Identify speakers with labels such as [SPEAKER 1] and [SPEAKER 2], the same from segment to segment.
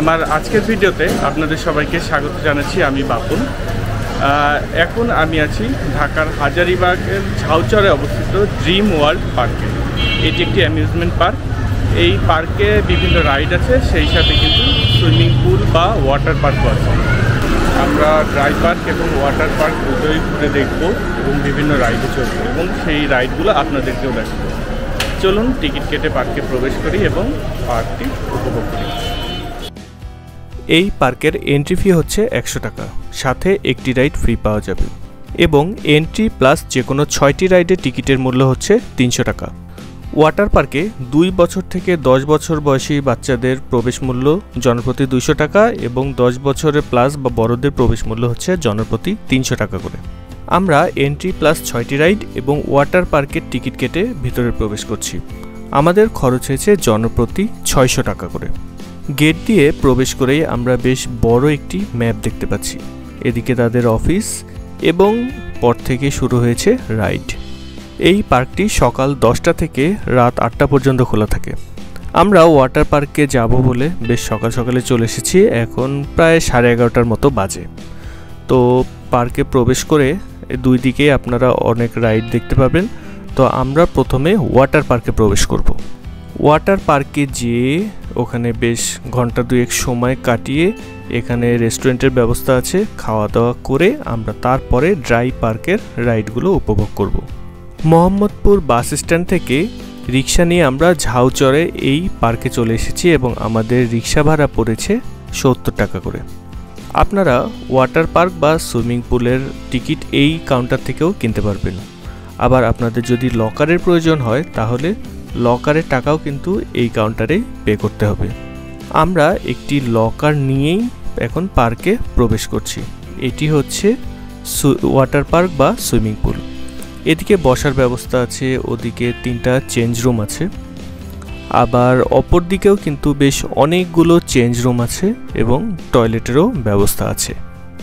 [SPEAKER 1] আমার আজকের ভিডিওতে আপনাদের সবাইকে স্বাগত জানাচ্ছি। আমি বাপুন। এখন আমি আছি ঢাকার হাজারীবাগের ঝাউচরে অবস্থিত ড্রিম ওয়ার্ল্ড পার্কে। এটি একটি অ্যামিউজমেন্ট পার্ক। এই পার্কে বিভিন্ন রাইড আছে, সেই সাথে কিন্তু সুইমিং পুল বা ওয়াটার পার্কও আছে। আমরা ড্রাই পার্ক এবং ওয়াটার পার্ক দুটোই ঘুরে দেখব এবং বিভিন্ন রাইডে চলবো এবং সেই রাইডগুলো আপনাদেরকেও দেখাবো। চলুন টিকিট কেটে পার্কে প্রবেশ করি এবং পার্কটি উপভোগ করি।
[SPEAKER 2] এই পার্কের এন্ট্রি ফি হচ্ছে 100 টাকা, সাথে একটি রাইড ফ্রি পাওয়া যাবে এবং এন্ট্রি প্লাস যে কোনো 6টি রাইডের টিকিটের মূল্য হচ্ছে 300 টাকা। ওয়াটার পার্কে 2 বছর থেকে 10 বছর বয়সী বাচ্চাদের প্রবেশ মূল্য জনপ্রতি 200 টাকা এবং 10 বছরের প্লাস বা বড়দের প্রবেশ মূল্য হচ্ছে জনপ্রতি 300 টাকা করে। আমরা এন্ট্রি প্লাস 6টি রাইড এবং ওয়াটার পার্কের টিকিট কেটে ভিতরে প্রবেশ করছি। আমাদের খরচ হয়েছে জনপ্রতি 600 টাকা করে। গেট দিয়ে প্রবেশ করেই আমরা বেশ বড় একটি ম্যাপ দেখতে পাচ্ছি। এদিকে তাদের অফিস এবং পর থেকে শুরু হয়েছে রাইড। এই পার্কটি সকাল 10টা থেকে রাত 8টা পর্যন্ত খোলা থাকে। আমরা ওয়াটার পার্কে যাব বলে বেশ সকাল সকালে চলে এসেছি। এখন প্রায় 11:30টার মতো বাজে। তো পার্কে প্রবেশ করে দুই দিকে আপনারা অনেক রাইড দেখতে পাবেন। তো আমরা প্রথমে ওয়াটার পার্কে প্রবেশ করব। ওয়াটার পার্কে যেয়ে ওখানে বেশ ঘন্টা 2 সময় কাটিয়ে এখানে রেস্টুরেন্টের ব্যবস্থা আছে। খাওয়া দাওয়া করে আমরা তারপরে ড্রাই পার্কের রাইডগুলো উপভোগ করব। মোহাম্মদপুর বাস স্ট্যান্ড থেকে রিক্সা নিয়ে আমরা ঝাউচরে এই পার্কে চলে এসেছি এবং আমাদের রিক্সা ভাড়া পড়েছে 70 টাকা করে। আপনারা ওয়াটার পার্ক বা সুইমিং পুলের টিকিট এই কাউন্টার থেকেও কিনতে পারবেন। আবার আপনাদের যদি লকারের প্রয়োজন হয় তাহলে লকারের টাকাও কিন্তু এই কাউন্টারে পে করতে হবে। আমরা একটি লকার নিয়েই এখন পার্কে প্রবেশ করছি। এটি হচ্ছে ওয়াটার পার্ক বা সুইমিং পুল। এদিকে বসার ব্যবস্থা আছে, ওদিকে 3টা চেঞ্জ রুম আছে। আবার অপর দিকেও কিন্তু বেশ অনেকগুলো চেঞ্জ রুম আছে এবং টয়লেটেরও ব্যবস্থা আছে।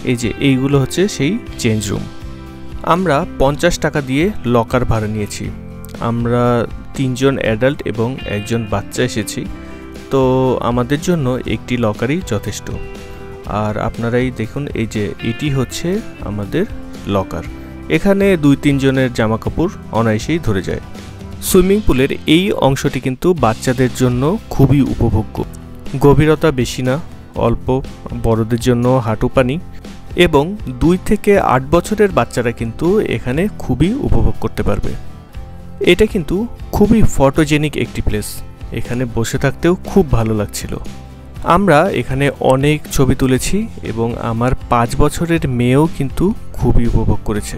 [SPEAKER 2] এই যে এইগুলো হচ্ছে সেই চেঞ্জ রুম। আমরা 50 টাকা দিয়ে লকার ভাড়া নিয়েছি। আমরা 3 জন অ্যাডাল্ট এবং 1 জন বাচ্চা এসেছি। তো আমাদের জন্য একটি লকারই যথেষ্ট। আর আপনারাই দেখুন, এই যে এটি হচ্ছে আমাদের লকার। এখানে 2-3 জনের জামা কাপড় অনায়াসেই ধরে যায়। সুইমিং পুলের এই অংশটি কিন্তু বাচ্চাদের জন্য খুবই উপভোগ্য। গভীরতা বেশি না, অল্প, বড়দের জন্য হাঁটু পানি এবং 2 থেকে 8 বছরের বাচ্চারা কিন্তু এখানে খুবই উপভোগ করতে পারবে। এটা কিন্তু খুবই ফটোজেনিক একটি প্লেস। এখানে বসে থাকতেও খুব ভালো লাগছিল। আমরা এখানে অনেক ছবি তুলেছি এবং আমার 5 বছরের মেয়েও কিন্তু খুবই উপভোগ করেছে।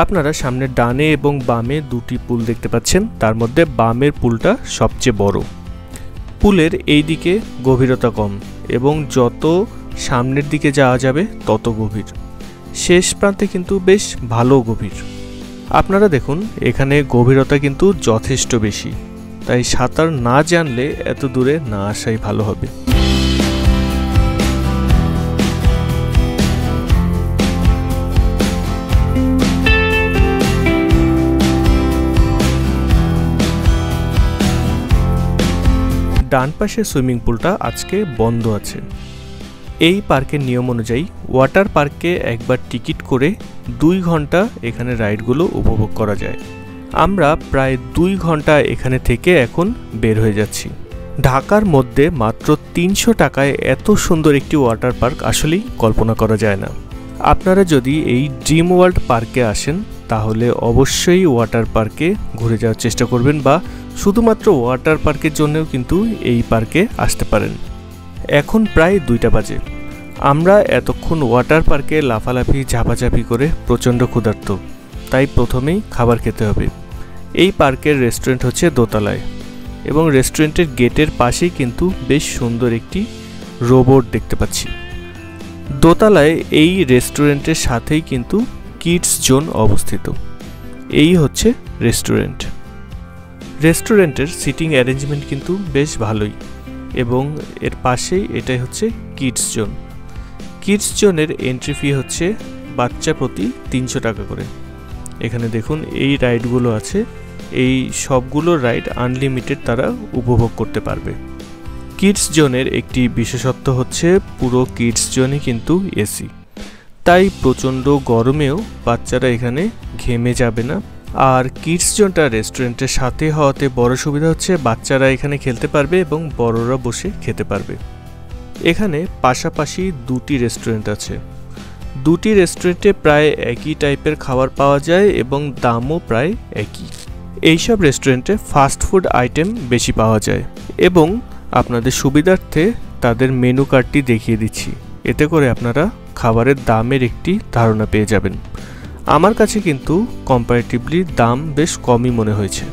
[SPEAKER 2] আপনারা সামনে ডানে এবং বামে 2টি পুল দেখতে পাচ্ছেন। তার মধ্যে বামের পুলটা সবচেয়ে বড়। পুলের এই দিকে গভীরতা কম এবং যত সামনের দিকে যাওয়া যাবে তত গভীর। শেষ প্রান্তে কিন্তু বেশ ভালো গভীর। আপনারা দেখুন, এখানে গভীরতা কিন্তু যথেষ্ট বেশি, তাই সাঁতার না জানলে এত দূরে না আসাই ভালো হবে। ডান পাশের সুইমিং পুলটা আজকে বন্ধ আছে। এই পার্কের নিয়ম অনুযায়ী ওয়াটার পার্কে একবার টিকিট করে 2 ঘন্টা এখানে রাইডগুলো উপভোগ করা যায়। আমরা প্রায় 2 ঘন্টা এখানে থেকে এখন বের হয়ে যাচ্ছি। ঢাকার মধ্যে মাত্র 300 টাকায় এত সুন্দর একটি ওয়াটার পার্ক আসলেই কল্পনা করা যায় না। আপনারা যদি এই ড্রিম ওয়ার্ল্ড পার্কে আসেন তাহলে অবশ্যই ওয়াটার পার্কে ঘুরে যাওয়ার চেষ্টা করবেন বা শুধুমাত্র ওয়াটার পার্কের জন্যও কিন্তু এই পার্কে আসতে পারেন। এখন প্রায় 2টা বাজে। আমরা এতক্ষণ ওয়াটার পার্কে লাফালাফি ঝাপাঝাপি করে প্রচণ্ড ক্ষুধার্ত, তাই প্রথমেই খাবার খেতে হবে। এই পার্কের রেস্টুরেন্ট হচ্ছে দোতলায় এবং রেস্টুরেন্টের গেটের পাশেই কিন্তু বেশ সুন্দর একটি রোবট দেখতে পাচ্ছি। দোতলায় এই রেস্টুরেন্টের সাথেই কিন্তু কিডস জোন অবস্থিত। এই হচ্ছে রেস্টুরেন্ট। রেস্টুরেন্টের সিটিং অ্যারেঞ্জমেন্ট কিন্তু বেশ ভালোই এবং এর পাশেই এটাই হচ্ছে কিডস জোন। কিডস জোনের এন্ট্রি ফি হচ্ছে বাচ্চা প্রতি 300 টাকা করে। এখানে দেখুন এই রাইডগুলো আছে। এই সবগুলো রাইড আনলিমিটেড তারা উপভোগ করতে পারবে। কিডস জোনের একটি বিশেষত্ব হচ্ছে পুরো কিডস জোনে কিন্তু এসি, তাই প্রচণ্ড গরমেও বাচ্চারা এখানে ঘেমে যাবে না। আর কিডস জোনটা রেস্টুরেন্টের সাথে হওয়াতে বড় সুবিধা হচ্ছে বাচ্চারা এখানে খেলতে পারবে এবং বড়রা বসে খেতে পারবে। এখানে পাশাপাশি দুটি রেস্টুরেন্ট আছে। দুটি রেস্টুরেন্টে প্রায় একই টাইপের খাবার পাওয়া যায় এবং দামও প্রায় একই। এইসব রেস্টুরেন্টে ফাস্ট ফুড আইটেম বেশি পাওয়া যায় এবং আপনাদের সুবিধার্থে তাদের মেনু কার্ডটি দেখিয়ে দিচ্ছি, এতে করে আপনারা খাবারের দামের একটি ধারণা পেয়ে যাবেন। আমার কাছে কিন্তু কম্পারেটিভলি দাম বেশ কমই মনে হয়েছে।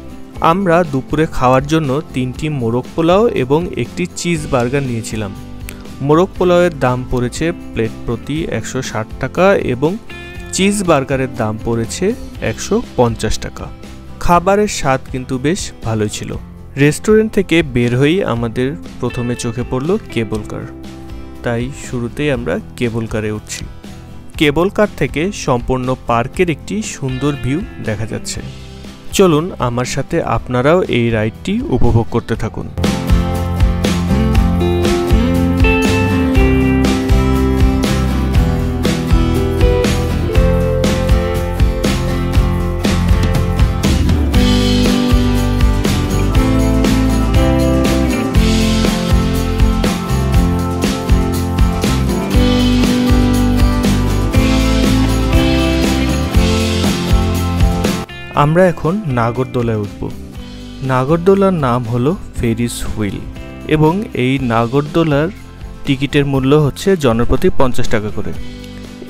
[SPEAKER 2] আমরা দুপুরে খাওয়ার জন্য 3টি মোরগ পোলাও এবং একটি চিজ বার্গার নিয়েছিলাম। মোরগ পোলাওয়ের দাম পড়েছে প্লেট প্রতি 160 টাকা এবং চিজ বার্গারের দাম পড়েছে 150 টাকা। খাবারের স্বাদ কিন্তু বেশ ভালোই ছিল। রেস্টুরেন্ট থেকে বের হয়েই আমাদের প্রথমে চোখে পড়ল কেবল কার, তাই শুরুতেই আমরা কেবল কারে উঠছি। কেবল কার থেকে সম্পূর্ণ পার্কের একটি সুন্দর ভিউ দেখা যাচ্ছে। চলুন আমার সাথে আপনারাও এই রাইডটি উপভোগ করতে থাকুন। আমরা এখন নাগরদোলায় উঠব। নাগরদোলার নাম হলো ফেরিস হুইল এবং এই নাগরদোলার টিকিটের মূল্য হচ্ছে জনপ্রতি 50 টাকা করে।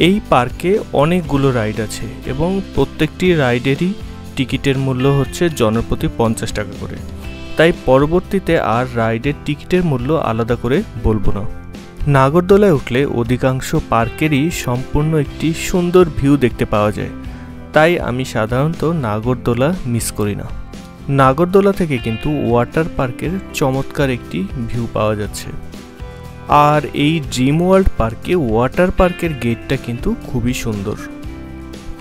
[SPEAKER 2] এই পার্কে অনেকগুলো রাইড আছে এবং প্রত্যেকটি রাইডেরই টিকিটের মূল্য হচ্ছে জনপ্রতি 50 টাকা করে, তাই পরবর্তীতে আর রাইডের টিকিটের মূল্য আলাদা করে বলবো না। নাগরদোলায় উঠলে অধিকাংশ পার্কেরই সম্পূর্ণ একটি সুন্দর ভিউ দেখতে পাওয়া যায়, তাই আমি সাধারণত নাগরদোলা মিস করি না। নাগরদোলা থেকে কিন্তু ওয়াটার পার্কের চমৎকার একটি ভিউ পাওয়া যাচ্ছে। আর এই ড্রিম ওয়ার্ল্ড পার্কে ওয়াটার পার্কের গেটটা কিন্তু খুবই সুন্দর।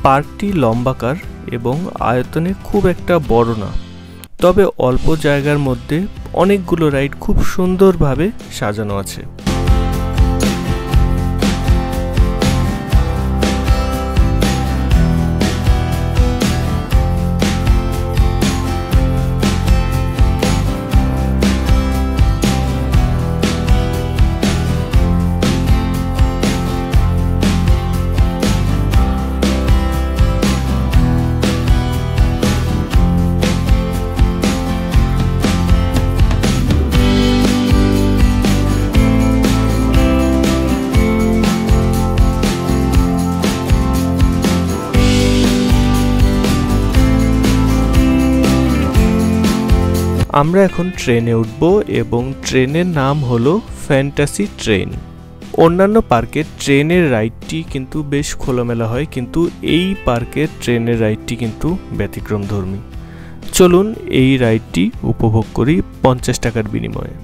[SPEAKER 2] পার্কটি লম্বাকার এবং আয়তনে খুব একটা বড় না, তবে অল্প জায়গার মধ্যে অনেকগুলো রাইড খুব সুন্দরভাবে সাজানো আছে। আমরা এখন ট্রেনে উঠব এবং ট্রেনের নাম হলো ফ্যান্টাসি ট্রেন। অন্যান্য পার্কের ট্রেনের রাইডটি কিন্তু বেশ খোলামেলা হয়, কিন্তু এই পার্কের ট্রেনের রাইডটি কিন্তু ব্যতিক্রমধর্মী। চলুন এই রাইডটি উপভোগ করি 50 টাকার বিনিময়ে।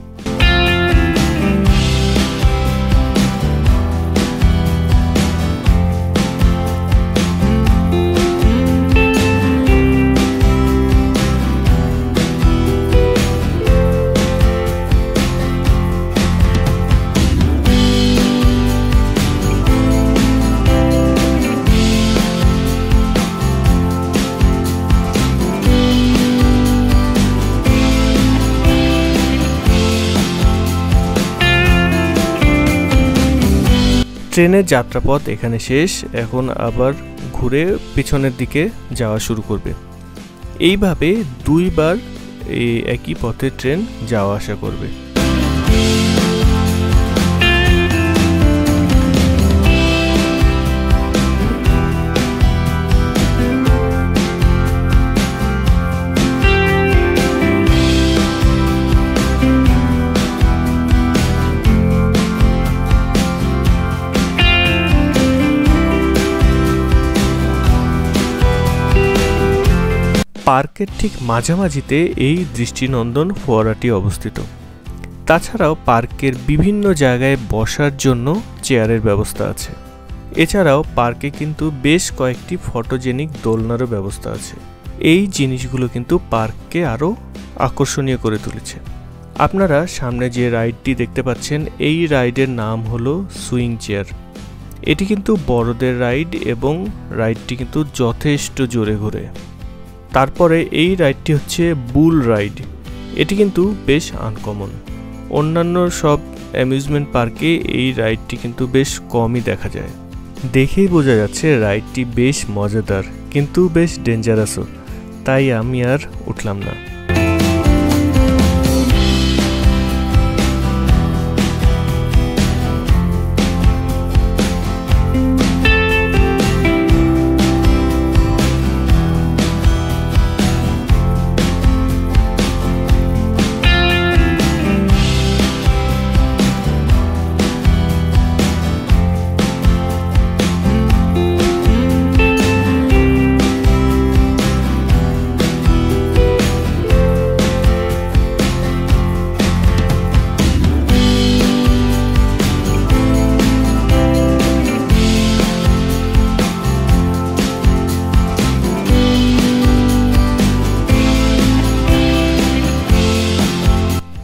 [SPEAKER 2] ট্রেনের যাত্রাপথ এখানে শেষ, এখন আবার ঘুরে পিছনের দিকে যাওয়া শুরু করবে। এইভাবে দুইবার এই একই পথে ট্রেন যাওয়া আসা করবে। পার্কের ঠিক মাঝামাঝিতে এই দৃষ্টিনন্দন ফোয়ারাটি অবস্থিত। তাছাড়াও পার্কের বিভিন্ন জায়গায় বসার জন্য চেয়ারের ব্যবস্থা আছে। এছাড়াও পার্কে কিন্তু বেশ কয়েকটি ফটোজেনিক দোলনারও ব্যবস্থা আছে। এই জিনিসগুলো কিন্তু পার্ককে আরও আকর্ষণীয় করে তুলেছে। আপনারা সামনে যে রাইডটি দেখতে পাচ্ছেন এই রাইডের নাম হলো সুইং চেয়ার। এটি কিন্তু বড়দের রাইড এবং রাইডটি কিন্তু যথেষ্ট জোরে ঘোরে। তারপরে এই রাইডটি হচ্ছে বুল রাইড। এটি কিন্তু বেশ আনকমন। অন্যান্য সব অ্যামিউজমেন্ট পার্কে এই রাইডটি কিন্তু বেশ কমই দেখা যায়। দেখেই বোঝা যাচ্ছে রাইডটি বেশ মজাদার কিন্তু বেশ ডেঞ্জারাসও, তাই আমি আর উঠলাম না।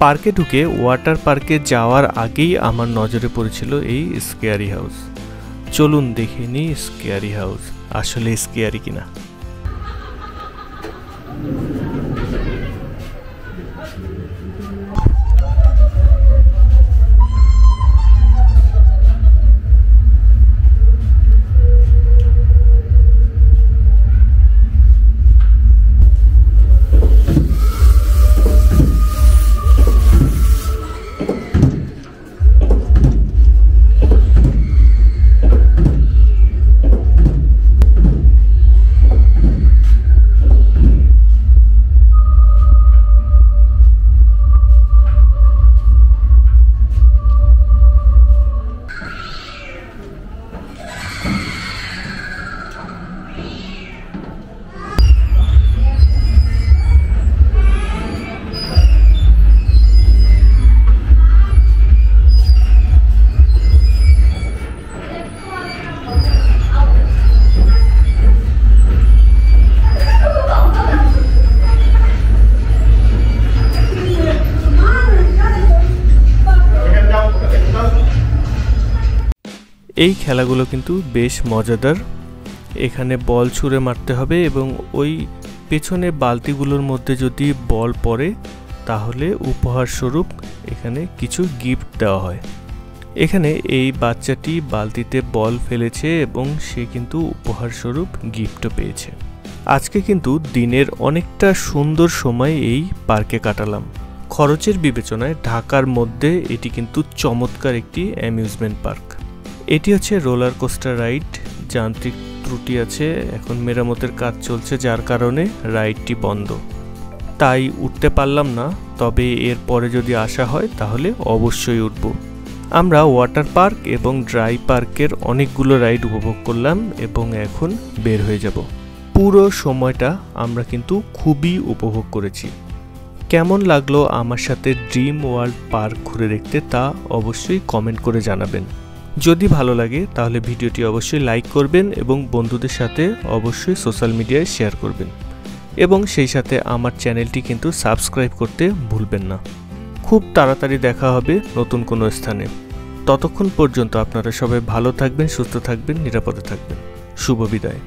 [SPEAKER 2] পার্কে ঢুকে ওয়াটার পার্কে যাওয়ার আগেই আমার নজরে পড়েছিল এই স্কেয়ারি হাউস। চলুন দেখে নিই স্কেয়ারি হাউস আসলে স্কেয়ারি কিনা। এই খেলাগুলো কিন্তু বেশ মজাদার। এখানে বল ছুঁড়ে মারতে হবে এবং ওই পেছনে বালতিগুলোর মধ্যে যদি বল পড়ে তাহলে উপহার স্বরূপ এখানে কিছু গিফট দেওয়া হয়। এখানে এই বাচ্চাটি বালতিতে বল ফেলেছে এবং সে কিন্তু উপহার স্বরূপ গিফটও পেয়েছে। আজকে কিন্তু দিনের অনেকটা সুন্দর সময় এই পার্কে কাটালাম। খরচের বিবেচনায় ঢাকার মধ্যে এটি কিন্তু চমৎকার একটি অ্যামিউজমেন্ট পার্ক। এটি হচ্ছে রোলার কোস্টার রাইড। যান্ত্রিক ত্রুটি আছে, এখন মেরামতের কাজ চলছে যার কারণে রাইডটি বন্ধ, তাই উঠতে পারলাম না। তবে এর পরে যদি আসা হয় তাহলে অবশ্যই উঠব। আমরা ওয়াটার পার্ক এবং ড্রাই পার্কের অনেকগুলো রাইড উপভোগ করলাম এবং এখন বের হয়ে যাব। পুরো সময়টা আমরা কিন্তু খুবই উপভোগ করেছি। কেমন লাগলো আমার সাথে ড্রিম ওয়ার্ল্ড পার্ক ঘুরে দেখতে তা অবশ্যই কমেন্ট করে জানাবেন। যদি ভালো লাগে তাহলে ভিডিওটি অবশ্যই লাইক করবেন এবং বন্ধুদের সাথে অবশ্যই সোশ্যাল মিডিয়ায় শেয়ার করবেন এবং সেই সাথে আমার চ্যানেলটি কিন্তু সাবস্ক্রাইব করতে ভুলবেন না। খুব তাড়াতাড়ি দেখা হবে নতুন কোনো স্থানে। ততক্ষণ পর্যন্ত আপনারা সবাই ভালো থাকবেন, সুস্থ থাকবেন, নিরাপদে থাকবেন। শুভ বিদায়।